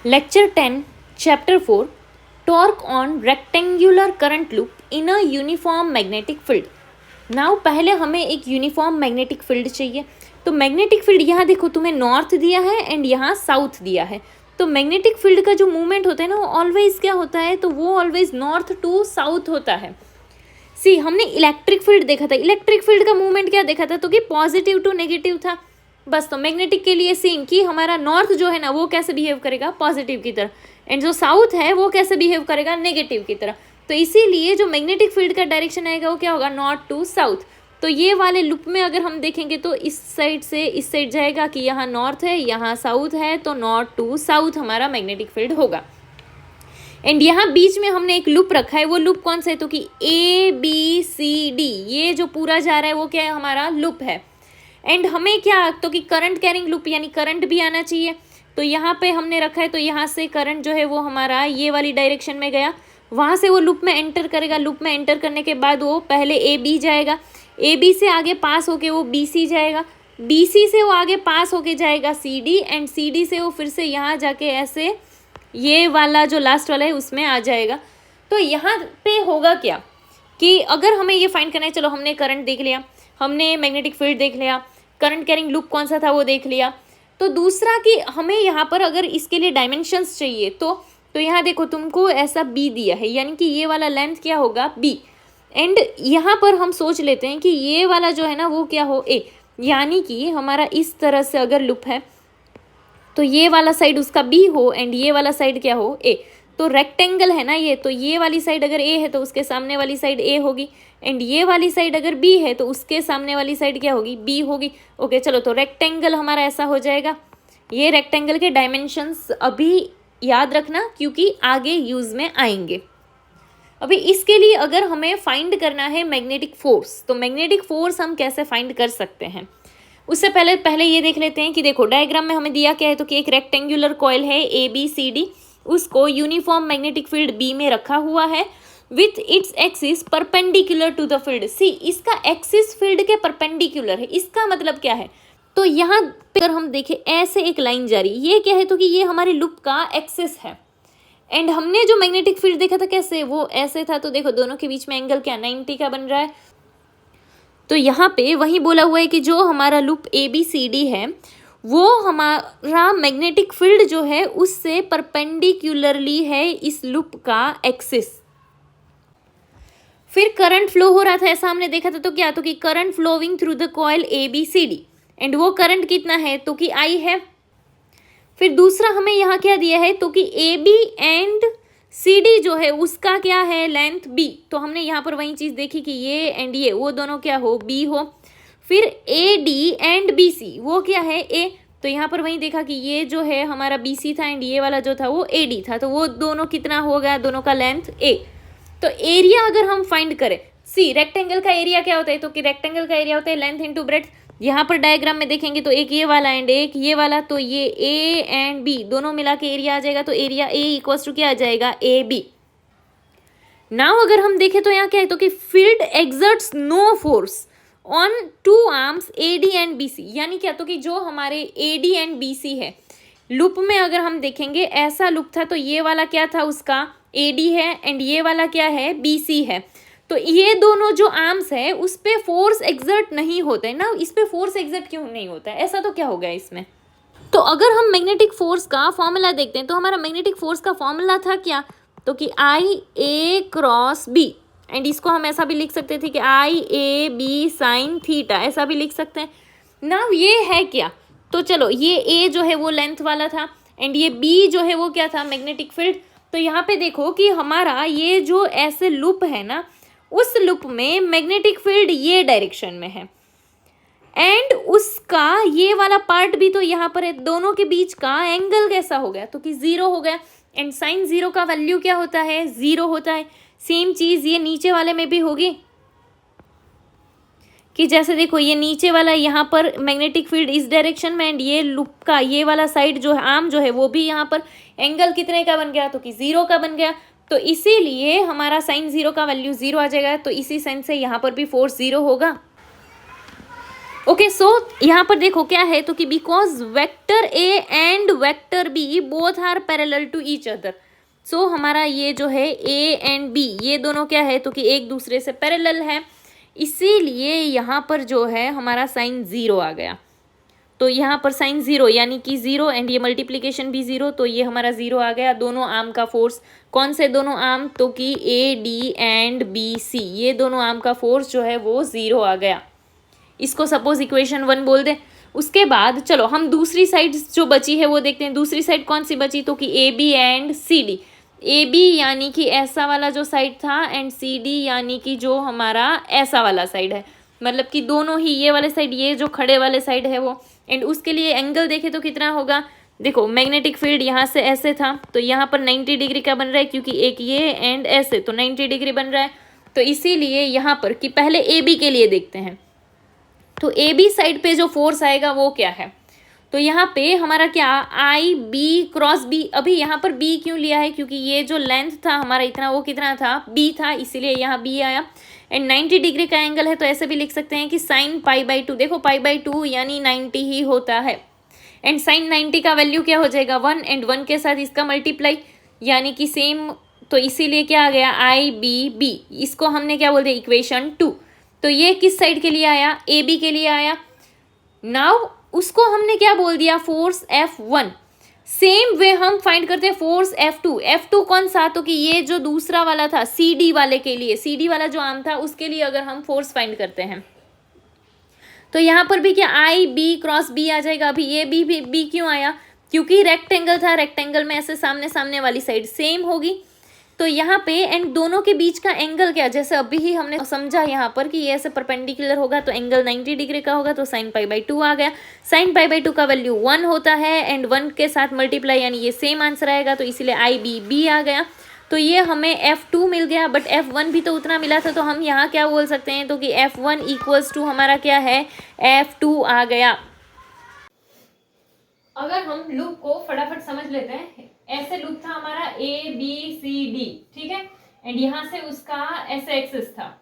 Lecture 10 chapter 4 torque on rectangular current loop in a uniform magnetic field. Now पहले हमें एक uniform magnetic field चाहिए। तो magnetic field यहाँ देखो तुम्हें नॉर्थ दिया है एंड यहाँ साउथ दिया है। तो मैग्नेटिक फील्ड का जो मूवमेंट होता है ना वो ऑलवेज क्या होता है, तो वो ऑलवेज नॉर्थ टू साउथ होता है। सी हमने इलेक्ट्रिक फील्ड देखा था, इलेक्ट्रिक फील्ड का मूवमेंट क्या देखा था, तो कि पॉजिटिव टू नेगेटिव था बस। तो मैग्नेटिक के लिए सेम कि हमारा नॉर्थ जो है ना वो कैसे बिहेव करेगा, पॉजिटिव की तरह, एंड जो साउथ है वो कैसे बिहेव करेगा, नेगेटिव की तरह। तो इसीलिए जो मैग्नेटिक फील्ड का डायरेक्शन आएगा वो क्या होगा, नॉर्थ टू साउथ। तो ये वाले लूप में अगर हम देखेंगे तो इस साइड से इस साइड जाएगा कि यहाँ नॉर्थ है यहाँ साउथ है, तो नॉर्थ टू साउथ हमारा मैग्नेटिक फील्ड होगा। एंड यहाँ बीच में हमने एक लूप रखा है, वो लूप कौन सा है, तो कि ABCD ये जो पूरा जा रहा है वो क्या है, हमारा लूप है। एंड हमें क्या, तो कि करंट कैरिंग लूप यानी करंट भी आना चाहिए। तो यहाँ पे हमने रखा है, तो यहाँ से करंट जो है वो हमारा ये वाली डायरेक्शन में गया, वहाँ से वो लूप में एंटर करेगा। लूप में एंटर करने के बाद वो पहले AB जाएगा, AB से आगे पास होके वो BC जाएगा, BC से वो आगे पास होके जाएगा CD, एंड CD से वो फिर से यहाँ जाके ऐसे ये वाला जो लास्ट वाला है उसमें आ जाएगा। तो यहाँ पे होगा क्या कि अगर हमें ये फाइंड करना है, चलो हमने करंट देख लिया, हमने मैग्नेटिक फील्ड देख लिया, करंट कैरिंग लूप कौन सा था वो देख लिया। तो दूसरा कि हमें यहाँ पर अगर इसके लिए डायमेंशंस चाहिए तो यहाँ देखो तुमको ऐसा B दिया है, यानी कि ये वाला लेंथ क्या होगा B। एंड यहाँ पर हम सोच लेते हैं कि ये वाला जो है ना वो क्या हो A, यानी कि हमारा इस तरह से अगर लूप है तो ये वाला साइड उसका B हो एंड ये वाला साइड क्या हो A। तो रेक्टेंगल है ना ये, तो ये वाली साइड अगर A है तो उसके सामने वाली साइड A होगी, एंड ये वाली साइड अगर B है तो उसके सामने वाली साइड क्या होगी, B होगी। ओके चलो, तो रेक्टेंगल हमारा ऐसा हो जाएगा। ये रेक्टेंगल के डायमेंशंस अभी याद रखना क्योंकि आगे यूज में आएंगे। अभी इसके लिए अगर हमें फाइंड करना है मैग्नेटिक फोर्स, तो मैग्नेटिक फोर्स हम कैसे फाइंड कर सकते हैं, उससे पहले ये देख लेते हैं कि देखो डायग्राम में हमें दिया क्या है, तो कि एक रेक्टेंगुलर कॉइल है ABCD, उसको यूनिफॉर्म मैग्नेटिक फील्ड B में रखा हुआ है with its axis perpendicular to the field. See इसका एक्सिस फील्ड के परपेंडिकुलर है, इसका मतलब क्या है, तो यहाँ पे अगर हम देखें ऐसे एक लाइन जा रही, ये क्या है, तो कि ये हमारे लूप का एक्सिस है। एंड हमने जो मैग्नेटिक फील्ड देखा था कैसे, वो ऐसे था। तो देखो दोनों के बीच में एंगल क्या 90 का बन रहा है। तो यहाँ पे वही बोला हुआ है कि जो हमारा लूप ABCD है वो हमारा मैग्नेटिक फील्ड जो है उससे परपेंडिकुलरली है इस लूप का एक्सिस। फिर करंट फ्लो हो रहा था ऐसा हमने देखा था, तो क्या, तो कि current flowing through the coil ABCD, and वो करंट कितना है, तो कि I है। फिर दूसरा हमें यहाँ क्या दिया है, तो कि AB एंड CD जो है उसका क्या है, लेंथ B। तो हमने यहाँ पर वही चीज़ देखी कि ये एंड ये वो दोनों क्या हो, B हो। फिर AD एंड BC वो क्या है, A। तो यहाँ पर वही देखा कि ये जो है हमारा BC था एंड ये वाला जो था वो AD था, तो वो दोनों कितना हो गया, दोनों का लेंथ A। तो एरिया अगर हम फाइंड करें, सी रेक्टेंगल का एरिया क्या होता है, तो कि रेक्टेंगल का एरिया होता है लेंथ इंटू ब्रेड्थ। यहाँ पर डायग्राम में देखेंगे तो एक ये वाला एंड एक ये वाला, तो ये A एंड B दोनों मिला के एरिया आ जाएगा। तो एरिया A इक्वल्स टू क्या आ जाएगा, AB। नाउ अगर हम देखें तो यहाँ क्या है, तो कि field exerts no force on two arms AD and BC, यानी क्या, तो कि जो हमारे AD एंड BC है लूप में अगर हम देखेंगे ऐसा लूप था, तो ये वाला क्या था उसका AD है एंड ये वाला क्या है, BC है। तो ये दोनों जो आर्म्स है उस पे फोर्स एक्सर्ट नहीं होता है ना, इस पे फोर्स एक्सर्ट क्यों नहीं होता है, ऐसा तो क्या हो गया इसमें। तो अगर हम मैग्नेटिक फोर्स का फॉर्मूला देखते हैं तो हमारा मैग्नेटिक फोर्स का फॉर्मूला था क्या, तो कि IA क्रॉस B, एंड इसको हम ऐसा भी लिख सकते थे कि IAB साइन थीटा, ऐसा भी लिख सकते हैं ना। ये है क्या, तो चलो ये A जो है वो लेंथ वाला था एंड ये B जो है वो क्या था, मैग्नेटिक फील्ड। तो यहाँ पे देखो कि हमारा ये जो ऐसे लूप है ना, उस लूप में मैग्नेटिक फील्ड ये डायरेक्शन में है एंड उसका ये वाला पार्ट भी तो यहाँ पर है, दोनों के बीच का एंगल कैसा हो गया, तो कि 0 हो गया। एंड साइन 0 का वैल्यू क्या होता है, 0 होता है। सेम चीज़ ये नीचे वाले में भी होगी कि जैसे देखो ये नीचे वाला यहाँ पर मैग्नेटिक फील्ड इस डायरेक्शन में एंड ये लूप का ये वाला साइड जो है आर्म जो है वो भी यहाँ पर एंगल कितने का बन गया, तो कि 0 का बन गया। तो इसीलिए हमारा साइन 0 का वैल्यू 0 आ जाएगा। तो इसी सेंस से यहाँ पर भी फोर्स 0 होगा। ओके सो यहाँ पर देखो क्या है, तो कि because vector A and vector B both are parallel to each other, so हमारा ये जो है ए एंड बी ये दोनों क्या है, तो कि एक दूसरे से पैरेलल है, इसीलिए यहाँ पर जो है हमारा साइन जीरो आ गया। तो यहाँ पर साइन जीरो यानी कि जीरो एंड ये मल्टीप्लीकेशन भी जीरो, तो ये हमारा जीरो आ गया। दोनों आर्म का फोर्स, कौन से दोनों आर्म, तो कि A D and B C, ये दोनों आर्म का फोर्स जो है वो जीरो आ गया। इसको सपोज इक्वेशन 1 बोल दे। उसके बाद चलो हम दूसरी साइड जो बची है वो देखते हैं। दूसरी साइड कौन सी बची, तो कि A B and C D. A B यानी कि ऐसा वाला जो साइड था एंड सी डी यानी कि जो हमारा ऐसा वाला साइड है, मतलब कि दोनों ही ये वाले साइड, ये जो खड़े वाले साइड है वो। एंड उसके लिए एंगल देखे तो कितना होगा, देखो मैग्नेटिक फील्ड यहाँ से ऐसे था तो यहाँ पर 90 डिग्री का बन रहा है, क्योंकि एक ये एंड ऐसे तो 90 डिग्री बन रहा है। तो इसीलिए यहाँ पर कि पहले ए बी के लिए देखते हैं, तो ए बी साइड पे जो फोर्स आएगा वो क्या है, तो यहाँ पे हमारा क्या आई बी क्रॉस बी। अभी यहाँ पर बी क्यों लिया है, क्योंकि ये जो लेंथ था हमारा इतना, वो कितना था, बी था, इसीलिए यहाँ बी आया। एंड 90 डिग्री का एंगल है तो ऐसे भी लिख सकते हैं कि साइन पाई बाई टू, देखो पाई बाई टू यानी 90 ही होता है। एंड साइन 90 का वैल्यू क्या हो जाएगा 1, एंड 1 के साथ इसका मल्टीप्लाई यानी कि सेम, तो इसीलिए क्या आ गया आई बी बी। इसको हमने क्या बोल दिया, इक्वेशन 2। तो ये किस साइड के लिए आया, ए बी के लिए आया। नाउ उसको हमने क्या बोल दिया, फोर्स F1। सेम वे हम फाइंड करते हैं फोर्स F2। F2 कौन सा, तो कि ये जो दूसरा वाला था CD वाले के लिए, CD वाला जो आर्म था उसके लिए अगर हम फोर्स फाइंड करते हैं तो यहाँ पर भी क्या आई बी क्रॉस बी आ जाएगा। अभी ये बी क्यों आया, क्योंकि रेक्टेंगल था, रेक्टेंगल में ऐसे सामने सामने वाली साइड सेम होगी। तो यहाँ पे एंड दोनों के बीच का एंगल क्या, जैसे अभी ही हमने समझा यहाँ पर कि ये ऐसे परपेंडिकुलर होगा तो एंगल 90 डिग्री का होगा, तो साइन पाई बाई 2 आ गया। साइन पाई बाई 2 का वैल्यू 1 होता है एंड 1 के साथ मल्टीप्लाई यानी ये सेम आंसर आएगा, तो इसीलिए आई बी बी आ गया। तो ये हमें F2 मिल गया, बट F1 भी तो उतना मिला था, तो हम यहाँ क्या बोल सकते हैं, तो कि F1 इक्वल्स टू हमारा क्या है, F2 आ गया। अगर हम लूप को फटाफट समझ लेते हैं, ऐसे लूप था हमारा ABCD, ठीक है, एंड यहाँ से उसका ऐसे एक्सिस था।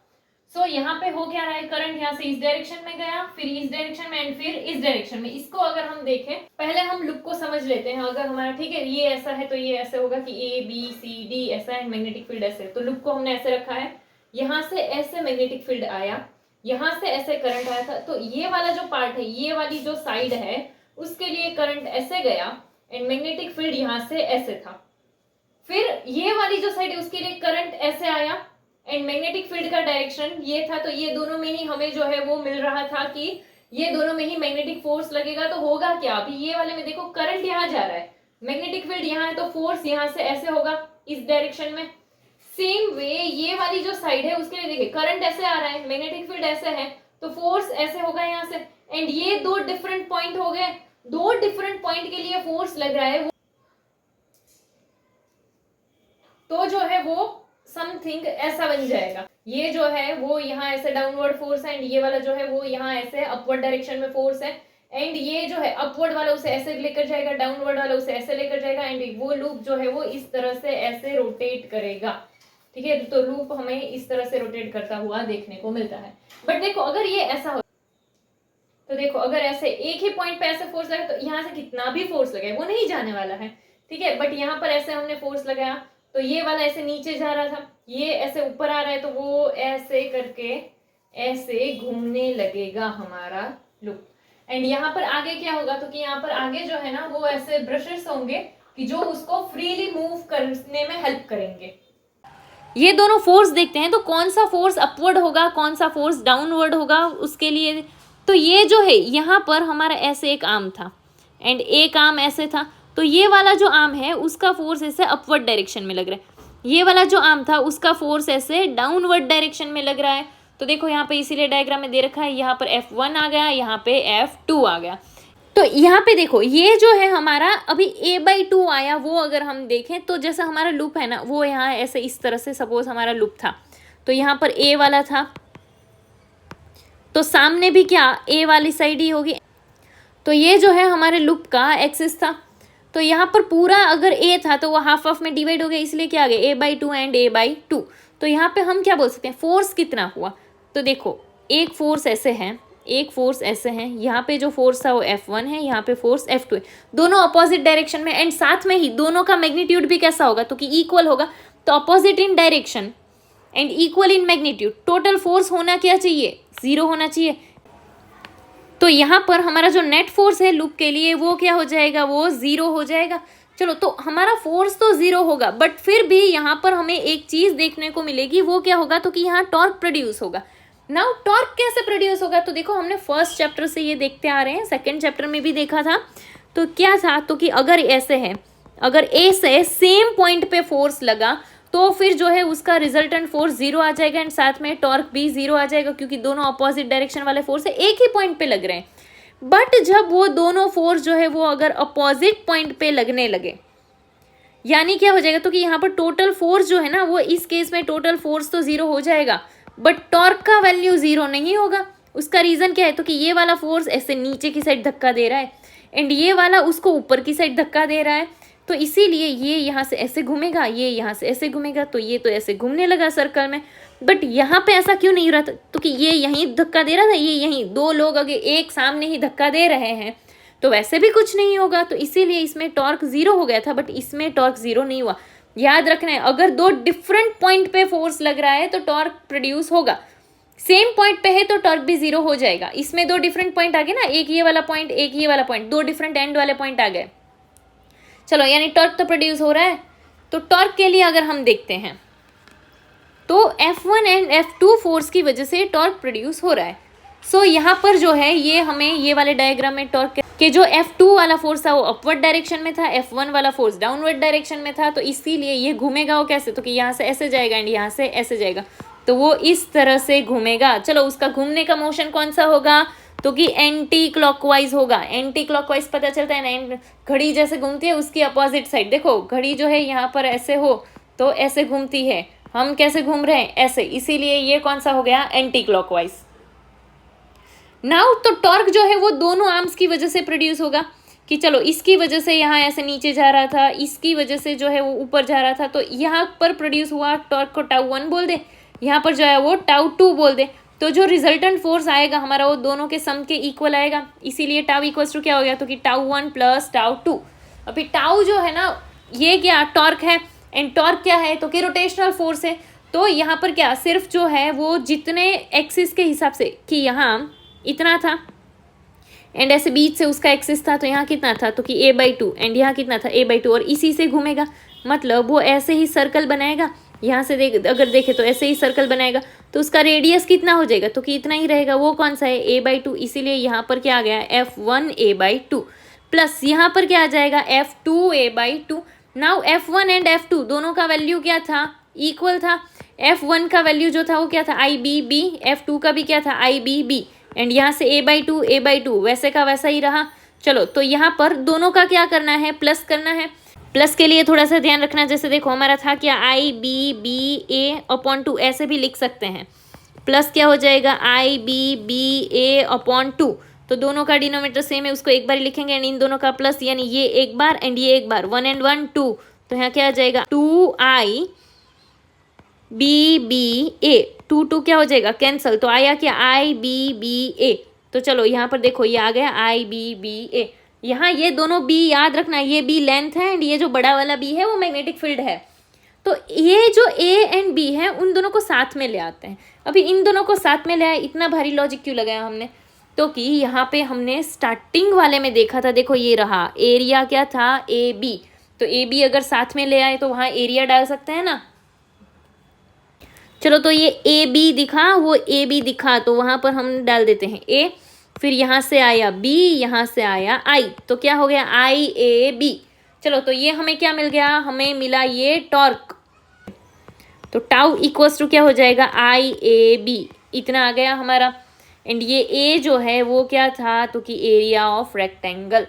सो यहाँ पे हो क्या रहा है, करंट यहाँ से इस डायरेक्शन में गया, फिर इस डायरेक्शन में एंड फिर इस डायरेक्शन में। इसको अगर हम देखें, पहले हम लूप को समझ लेते हैं। अगर हमारा ठीक है ये ऐसा है तो ये ऐसे होगा कि ABCD ऐसा है, मैग्नेटिक फील्ड ऐसे, तो लूप को हमने ऐसे रखा है। यहाँ से ऐसे मैग्नेटिक फील्ड आया, यहाँ से ऐसे करंट आया था, तो ये वाला जो पार्ट है, ये वाली जो साइड है उसके लिए करंट ऐसे गया एंड मैग्नेटिक फील्ड यहाँ से ऐसे था। फिर ये वाली जो साइड है उसके लिए करंट ऐसे आया एंड मैग्नेटिक फील्ड का डायरेक्शन ये था, तो ये दोनों में ही हमें जो है वो मिल रहा था कि ये दोनों में ही मैग्नेटिक फोर्स लगेगा। तो होगा क्या, अभी ये वाले में देखो करंट यहाँ जा रहा है, मैग्नेटिक फील्ड यहाँ है, तो फोर्स यहाँ से ऐसे होगा इस डायरेक्शन में। सेम वे ये वाली जो साइड है उसके लिए देखिए करंट ऐसे आ रहा है, मैग्नेटिक फील्ड ऐसे है, तो फोर्स ऐसे होगा यहाँ से। एंड ये दो डिफरेंट पॉइंट हो गए, दो डिफरेंट पॉइंट के लिए फोर्स लग रहा है, तो जो है वो समथिंग ऐसा बन जाएगा। ये जो है वो यहाँ ऐसे डाउनवर्ड फोर्स है एंड ये वाला जो है वो यहाँ ऐसे अपवर्ड डायरेक्शन में फोर्स है। एंड ये जो है अपवर्ड वाला उसे ऐसे लेकर जाएगा, डाउनवर्ड वाला उसे ऐसे लेकर जाएगा, एंड वो लूप जो है वो इस तरह से ऐसे रोटेट करेगा, ठीक है। तो लूप हमें इस तरह से रोटेट करता हुआ देखने को मिलता है। बट देखो अगर ये ऐसा हो, तो देखो अगर ऐसे एक ही पॉइंट पे ऐसे फोर्स लगे तो यहाँ से कितना भी फोर्स लगे वो नहीं जाने वाला है, ठीक है। बट यहाँ पर ऐसे हमने फोर्स लगाया तो ये वाला ऐसे नीचे जा रहा था, ये ऐसे ऊपर आ रहा है, तो वो ऐसे करके ऐसे घूमने लगेगा हमारा लूप। एंड यहाँ पर आगे क्या होगा, तो कि यहाँ पर आगे जो है ना वो ऐसे ब्रशेस होंगे कि जो उसको फ्रीली मूव करने में हेल्प करेंगे। ये दोनों फोर्स देखते हैं, तो कौन सा फोर्स अपवर्ड होगा, कौन सा फोर्स डाउनवर्ड होगा उसके लिए। तो ये जो है यहाँ पर हमारा ऐसे एक आर्म था एंड एक आर्म ऐसे था, तो ये वाला जो आर्म है उसका फोर्स ऐसे अपवर्ड डायरेक्शन में लग रहा है, ये वाला जो आर्म था उसका फोर्स ऐसे डाउनवर्ड डायरेक्शन में लग रहा है। तो देखो यहाँ पे इसीलिए डायग्राम में दे रखा है, यहाँ पर F1 आ गया, यहाँ पे F2 आ गया। तो यहाँ पे देखो ये जो है हमारा अभी A/2 आया, वो अगर हम देखें तो जैसा हमारा लूप है ना वो यहाँ ऐसे इस तरह से सपोज हमारा लूप था, तो यहाँ पर A वाला था, तो सामने भी क्या A वाली साइड ही होगी। तो ये जो है हमारे लूप का एक्सिस था, तो यहाँ पर पूरा अगर A था तो वो हाफ हाफ में डिवाइड हो गया, इसलिए क्या आ गया A/2 एंड A/2। तो यहाँ पे हम क्या बोल सकते हैं, फोर्स कितना हुआ। तो देखो एक फोर्स ऐसे है एक फोर्स ऐसे है, यहाँ पे जो फोर्स था वो F1 है, यहाँ पे फोर्स F2 है, दोनों अपोजिट डायरेक्शन में, एंड साथ में ही दोनों का मैग्नीट्यूड भी कैसा होगा, तो कि इक्वल होगा। तो opposite in direction and equal in magnitude, total force होना क्या चाहिए, 0 होना चाहिए। तो यहाँ पर हमारा जो नेट फोर्स है लूप के लिए वो क्या हो जाएगा, वो 0 हो जाएगा। चलो, तो हमारा फोर्स तो 0 होगा, बट फिर भी यहाँ पर हमें एक चीज देखने को मिलेगी, वो क्या होगा, तो कि यहाँ टॉर्क प्रोड्यूस होगा। नाउ टॉर्क कैसे प्रोड्यूस होगा, तो देखो हमने फर्स्ट चैप्टर से ये देखते आ रहे हैं, सेकंड चैप्टर में भी देखा था। तो क्या था, तो कि अगर ऐसे है, अगर ए से सेम पॉइंट पे फोर्स लगा तो फिर जो है उसका रिजल्टेंट फोर्स 0 आ जाएगा, एंड साथ में टॉर्क भी 0 आ जाएगा, क्योंकि दोनों अपोजिट डायरेक्शन वाले फोर्स है, एक ही पॉइंट पे लग रहे हैं। बट जब वो दोनों फोर्स जो है वो अगर अपोजिट पॉइंट पे लगने लगे, यानी क्या हो जाएगा, तो कि यहाँ पर टोटल फोर्स जो है ना, वो इस केस में टोटल फोर्स तो 0 हो जाएगा, बट टॉर्क का वैल्यू 0 नहीं होगा। उसका रीजन क्या है, तो कि ये वाला फोर्स ऐसे नीचे की साइड धक्का दे रहा है, एंड ये वाला उसको ऊपर की साइड धक्का दे रहा है, तो इसीलिए ये यहाँ से ऐसे घूमेगा, ये यहाँ से ऐसे घूमेगा, तो ये तो ऐसे घूमने लगा सर्कल में। बट यहाँ पे ऐसा क्यों नहीं हो रहा था, तो कि ये यहीं धक्का दे रहा था, ये यहीं, दो लोग अगर एक सामने ही धक्का दे रहे हैं तो वैसे भी कुछ नहीं होगा, तो इसीलिए इसमें टॉर्क 0 हो गया था, बट इसमें टॉर्क 0 नहीं हुआ। याद रखना है, अगर दो डिफरेंट पॉइंट पे फोर्स लग रहा है तो टॉर्क प्रोड्यूस होगा, सेम पॉइंट पे है तो टॉर्क भी 0 हो जाएगा। इसमें दो डिफरेंट पॉइंट आ गए ना, एक ये वाला पॉइंट, एक ये वाला पॉइंट, दो डिफरेंट एंड वाले पॉइंट आ गए। चलो, यानी टॉर्क तो प्रोड्यूस हो रहा है। तो टॉर्क के लिए अगर हम देखते हैं तो F1 एंड F2 फोर्स की वजह से टॉर्क प्रोड्यूस हो रहा है। सो यहाँ पर जो है ये हमें ये वाले डायग्राम में टॉर्क के जो F2 वाला फोर्स था वो अपवर्ड डायरेक्शन में था, F1 वाला फोर्स डाउनवर्ड डायरेक्शन में था, तो इसीलिए ये घूमेगा वो कैसे, तो कि यहाँ से ऐसे जाएगा एंड यहाँ से ऐसे जाएगा, तो वो इस तरह से घूमेगा। चलो, उसका घूमने का मोशन कौन सा होगा, तो कि एंटी क्लॉकवाइज होगा। एंटी क्लॉकवाइज पता चलता है ना, घड़ी जैसे घूमती है उसकी अपोजिट साइड, देखो घड़ी जो है यहाँ पर ऐसे हो तो ऐसे घूमती है, हम कैसे घूम रहे हैं, ऐसे, इसीलिए ये कौन सा हो गया, एंटी क्लॉकवाइज। नाउ तो टॉर्क जो है वो दोनों आर्म्स की वजह से प्रोड्यूस होगा, कि चलो इसकी वजह से यहाँ ऐसे नीचे जा रहा था, इसकी वजह से जो है वो ऊपर जा रहा था, तो यहाँ पर प्रोड्यूस हुआ टॉर्क को τ1 बोल दे, यहाँ पर जो है वो τ2 बोल दे, तो जो रिजल्टेंट फोर्स आएगा हमारा वो दोनों के सम के इक्वल आएगा, इसीलिए टाउ इक्वल्स टू क्या हो गया, तो कि τ1 प्लस τ2। अभी टाउ जो है ना ये क्या टॉर्क है, एंड टॉर्क क्या है, तो कि रोटेशनल फोर्स है। तो यहाँ पर क्या सिर्फ जो है वो जितने एक्सिस के हिसाब से, कि यहाँ इतना था एंड ऐसे बीच से उसका एक्सिस था, तो यहाँ कितना था, तो कि a/2, एंड यहाँ कितना था a/2, और इसी से घूमेगा, मतलब वो ऐसे ही सर्कल बनाएगा। यहाँ से अगर देखे तो ऐसे ही सर्कल बनाएगा, तो उसका रेडियस कितना हो जाएगा, तो कि इतना ही रहेगा, वो कौन सा है, a/2, इसीलिए यहाँ पर क्या आ गया, F1 a/2 प्लस यहाँ पर क्या आ जाएगा, F2 a/2। Now F1 and F2 दोनों का वैल्यू क्या था, इक्वल था। F1 का वैल्यू जो था वो क्या था, IBB, F2 का भी क्या था, IBB, एंड यहाँ से a/2 वैसे का वैसा ही रहा। चलो, तो यहाँ पर दोनों का क्या करना है, प्लस करना है। प्लस के लिए थोड़ा सा ध्यान रखना, जैसे देखो हमारा था क्या, IBBA/2, ऐसे भी लिख सकते हैं। प्लस क्या हो जाएगा, IBBA/2, तो दोनों का डिनोमिनेटर सेम है, उसको एक बार लिखेंगे, एंड इन दोनों का प्लस, यानी ये एक बार एंड ये एक बार, 1 एंड 1 2, तो यहाँ क्या आ जाएगा, 2IBBA, 2 क्या हो जाएगा, कैंसल, तो आया क्या, IBBA। तो चलो यहाँ पर देखो ये आ गया IBBA। यहाँ ये दोनों B याद रखना, ये B लेंथ है एंड ये जो बड़ा वाला B है वो मैग्नेटिक फील्ड है। तो ये जो A एंड B है उन दोनों को साथ में ले आते हैं। अभी इन दोनों को साथ में ले आए, इतना भारी लॉजिक क्यों लगाया हमने, तो कि यहाँ पे हमने स्टार्टिंग वाले में देखा था, देखो ये रहा एरिया क्या था, AB, तो AB अगर साथ में ले आए तो वहाँ एरिया डाल सकते हैं ना। चलो, तो ये AB दिखा, वो AB दिखा, तो वहाँ पर हम डाल देते हैं A, फिर यहाँ से आया B, यहाँ से आया I, तो क्या हो गया, IAB। चलो, तो ये हमें क्या मिल गया, हमें मिला ये टॉर्क, तो टाउ इक्वल्स टू क्या हो जाएगा, IAB, इतना आ गया हमारा। एंड ये A जो है वो क्या था, तो कि एरिया ऑफ रेक्टेंगल।